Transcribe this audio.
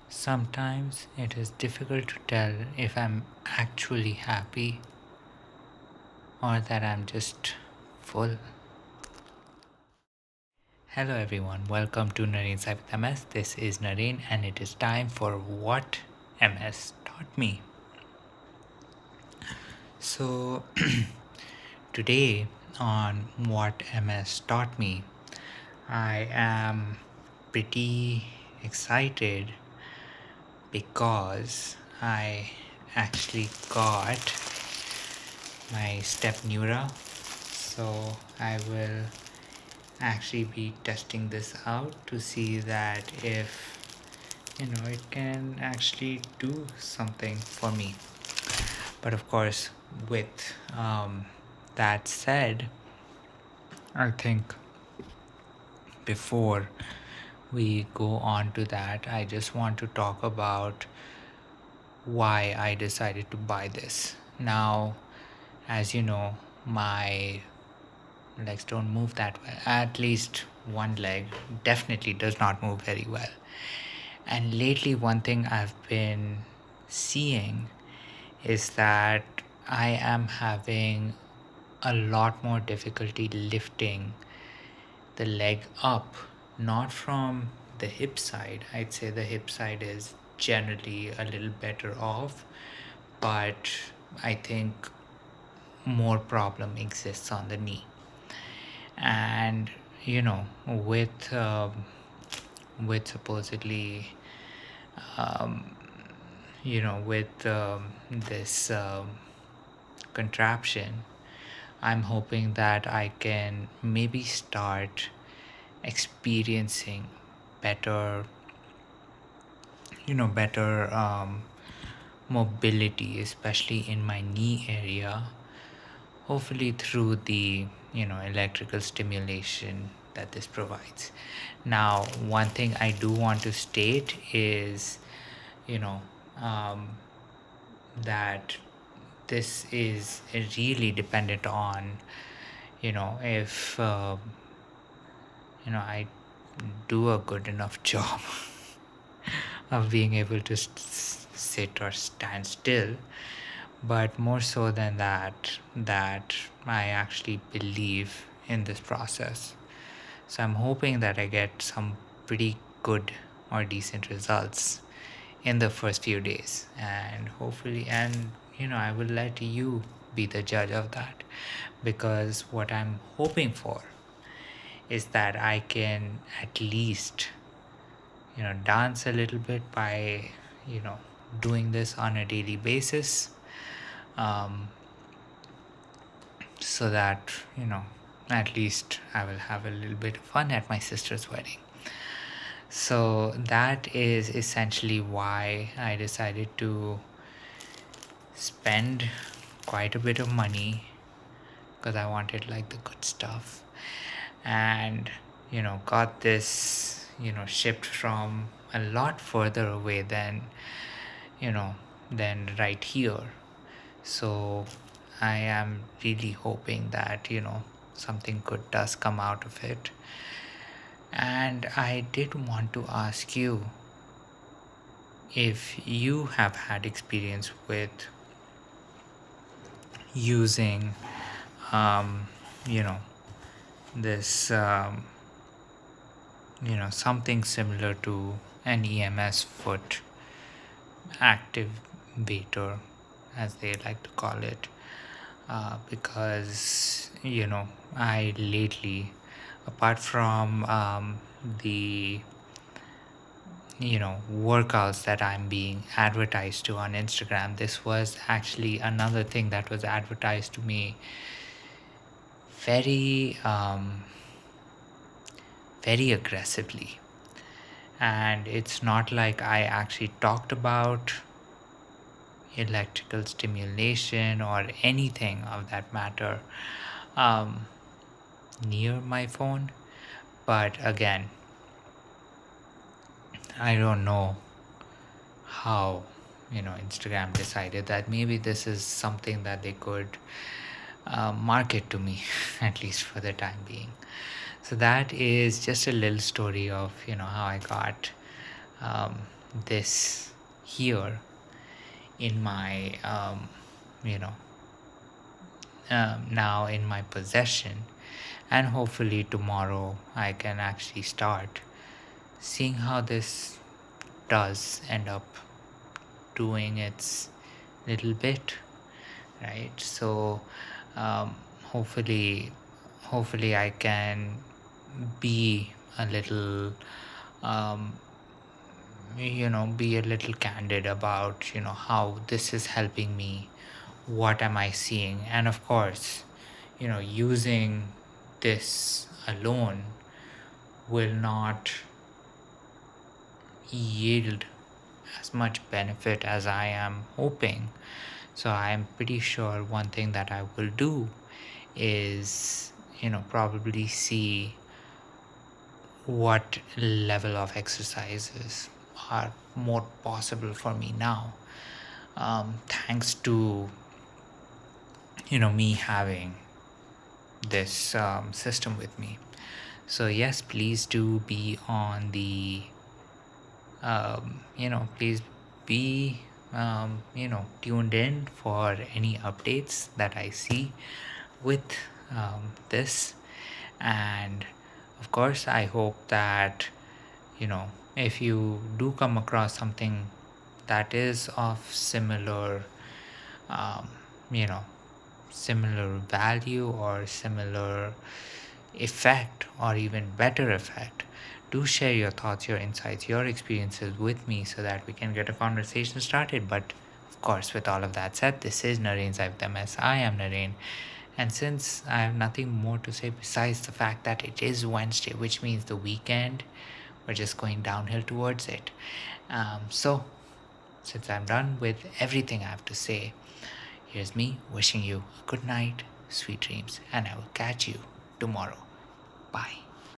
Sometimes it is difficult to tell if I'm actually happy or that I'm just full. Hello everyone, welcome to Nareen Sai with MS. This is Nareen and it is time for What MS Taught Me. So, today on What MS Taught Me, I am pretty excited because I actually got my step neura. So I will actually be testing this out to see that if it can actually do something for me. But of course, with that said, I think before we go on to that, I just want to talk about why I decided to buy this. Now, as you know, my legs don't move that well. At least one leg definitely does not move very well. And lately, one thing I've been seeing is that I am having a lot more difficulty lifting the leg up, not from the hip side. I'd say the hip side is generally a little better off, but I think more problem exists on the knee. And with supposedly with this contraption, I'm hoping that I can maybe start experiencing better better mobility, especially in my knee area, hopefully through the electrical stimulation that this provides. Now, one thing I do want to state is you know um, that this is really dependent on if I do a good enough job of being able to sit or stand still, but more so than that I actually believe in this process. So I'm hoping that I get some pretty good or decent results in the first few days, and hopefully, and I will let you be the judge of that, because what I'm hoping for is that I can at least dance a little bit by doing this on a daily basis, um, so that at least I will have a little bit of fun at my sister's wedding. So that is essentially why I decided to spend quite a bit of money, because I wanted like the good stuff, and got this shipped from a lot further away than right here. So I am really hoping that something good does come out of it. And I did want to ask you if you have had experience with using you know this something similar to an EMS foot activator, as they like to call it, because I lately, apart from the workouts that I'm being advertised to on Instagram, this was actually another thing that was advertised to me very very aggressively. And it's not like I actually talked about electrical stimulation or anything of that matter um, near my phone. But again, I don't know how Instagram decided that maybe this is something that they could market to me at least for the time being. So that is just a little story of how I got this here in my you know now in my possession, and hopefully tomorrow I can actually start seeing how this does end up doing its little bit, right? So um, hopefully I can be a little um, be a little candid about how this is helping me, what am I seeing, and of course using this alone will not yield as much benefit as I am hoping. So I'm pretty sure one thing that I will do is probably see what level of exercises are more possible for me now, thanks to me having this system with me. So yes, please do be on the please be tuned in for any updates that I see with this. And of course I hope that if you do come across something that is of similar um, you know similar value or similar effect or even better effect, do share your thoughts, your insights, your experiences with me so that we can get a conversation started. But of course, with all of that said, this is Narain's IFMS. I am Narain. And since I have nothing more to say besides the fact that it is Wednesday, which means the weekend, we're just going downhill towards it. So, since I'm done with everything I have to say, here's me wishing you a good night, sweet dreams, and I will catch you tomorrow. Bye.